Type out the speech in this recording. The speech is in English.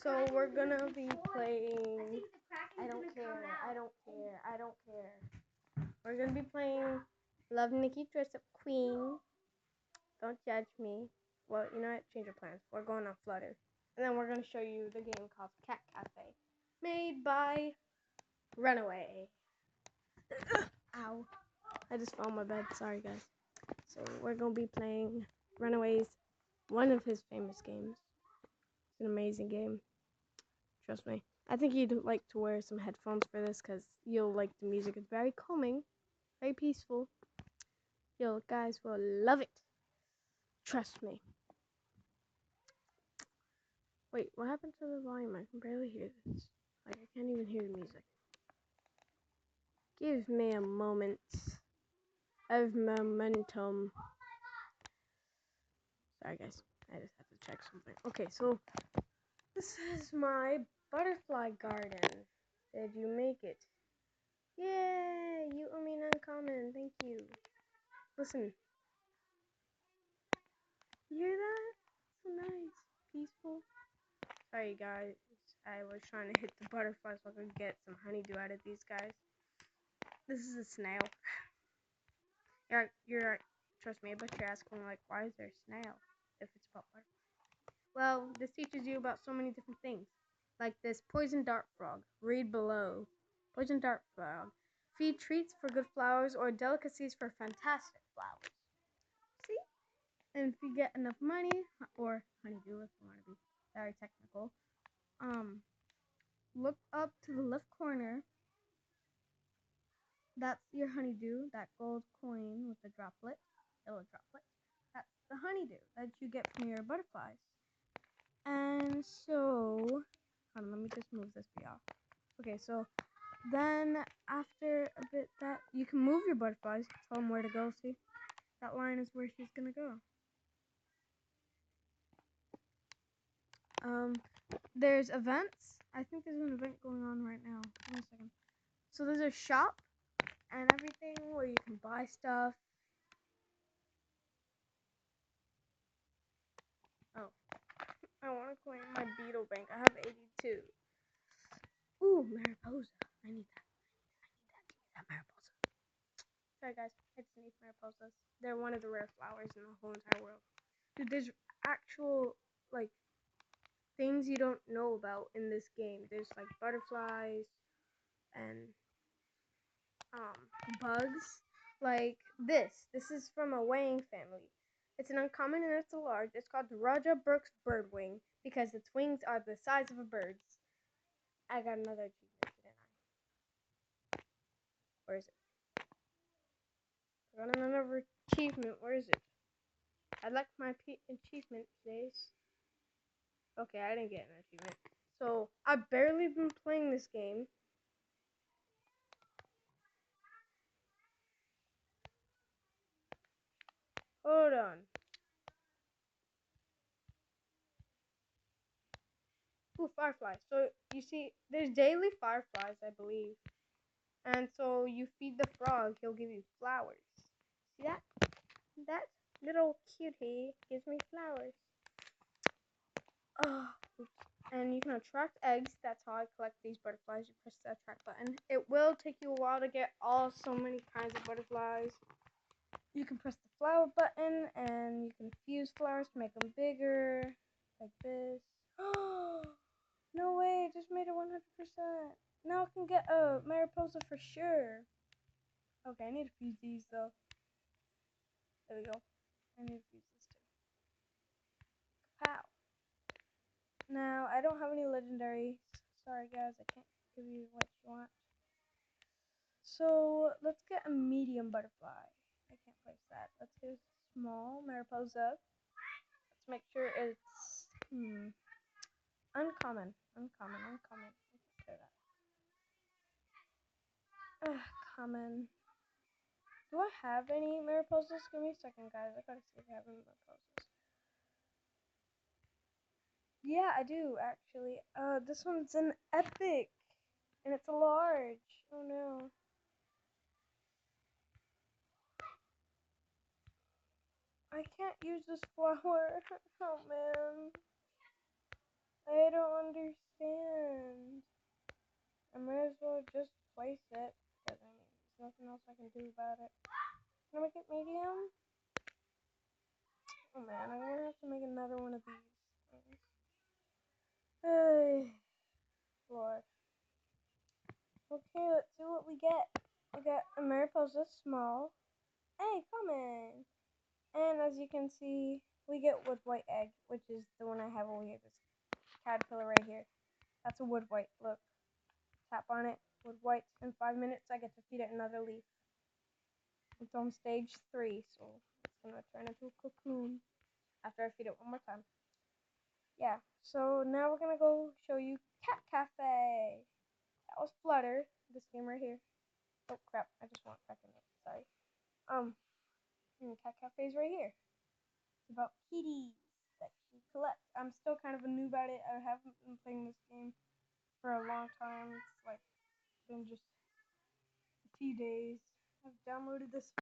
So we're gonna be playing. I don't care. I don't care. I don't care. We're gonna be playing Love Nikki Dress Up Queen. Don't judge me. Well, you know what? Change your plans. We're going on Flutter, and then we're gonna show you the game called Cat Cafe, made by Runaway. Ow! I just fell on my bed. Sorry, guys. So we're gonna be playing Runaway's one of his famous games. It's an amazing game. Trust me. I think you'd like to wear some headphones for this because you'll like the music. It's very calming, very peaceful. You guys will love it. Trust me. Wait, what happened to the volume? I can barely hear this. Like, I can't even hear the music. Give me a moment of momentum. Sorry, guys. I just had to check something. Okay, so this is my butterfly garden. Did you make it? Yay! You owe me an uncommon. Thank you. Listen. You hear that? So nice. Peaceful. Sorry, guys. I was trying to hit the butterfly so I could get some honeydew out of these guys. This is a snail. You're trust me, I bet you're asking, like, why is there a snail if it's about butterfly? Well, this teaches you about so many different things. Like this poison dart frog. Read below. Poison dart frog. Feed treats for good flowers or delicacies for fantastic flowers. See? And if you get enough money, or honeydew if you want to be very technical, look up to the left corner. That's your honeydew, that gold coin with the droplet, yellow droplet. That's the honeydew that you get from your butterflies. And so, hold on, let me just move this bee off. Okay, so then after a bit that, you can move your butterflies, tell them where to go, see? That line is where she's gonna go. There's events. I think there's an event going on right now. Give me a second. So there's a shop and everything where you can buy stuff. Oh, I want to claim my beetle bank. I have 82. Ooh, Mariposa. I need that. I need that Mariposa. Sorry, guys. I just need Mariposas. They're one of the rare flowers in the whole entire world. Dude, there's actual, like, things you don't know about in this game. There's, like, butterflies and bugs. Like this. This is from a wing family. It's an uncommon and it's a large. It's called the Raja Brooks birdwing because its wings are the size of a bird's. I got another achievement, didn't I? Where is it? I got another achievement. Where is it? I'd like my achievement, please. Okay, I didn't get an achievement. So, I've barely been playing this game. Hold on. Ooh, fireflies. So, you see, there's daily fireflies, I believe. And so you feed the frog, he'll give you flowers. See that? That little cutie gives me flowers. Oh, and you can attract eggs. That's how I collect these butterflies. You press the attract button. It will take you a while to get so many kinds of butterflies. You can press the flower button and you can fuse flowers to make them bigger, like this. Oh, no way! I just made it 100%. Now I can get a Mariposa for sure. Okay, I need to fuse these though. There we go. I need to fuse this too. Pow. Now, I don't have any legendaries. Sorry guys, I can't give you what you want. So, let's get a medium butterfly. I can't place that. Let's get a small Mariposa. Let's make sure it's, uncommon. Uncommon. Let's clear that. Common. Do I have any Mariposas? Give me a second, guys. I gotta see if I have any Mariposas. Yeah, I do, actually. This one's an epic. And it's a large. Oh no. I can't use this flower. Oh man. I don't understand. as well just place it, because I mean, there's nothing else I can do about it. Can I make it medium? Oh man, I'm gonna have to make another one of these things. Hey, Lord. Okay, let's see what we get. We got a Mariposa small. Hey, comment! And as you can see, we get wood white egg, which is the one I have over here. This caterpillar right here. That's a wood white. Look. Tap on it. Wood white. In 5 minutes, I get to feed it another leaf. It's on stage 3, so it's gonna turn into a cocoon after I feed it one more time. Yeah, so now we're gonna go show you Cat Cafe. That was Flutter, this game right here. Oh crap, I just went back in it. Sorry. Cat Cafe's right here. It's about kitties that you collect. I'm still kind of a noob at it. I haven't been playing this game for a long time. It's like been just a few days. I've downloaded this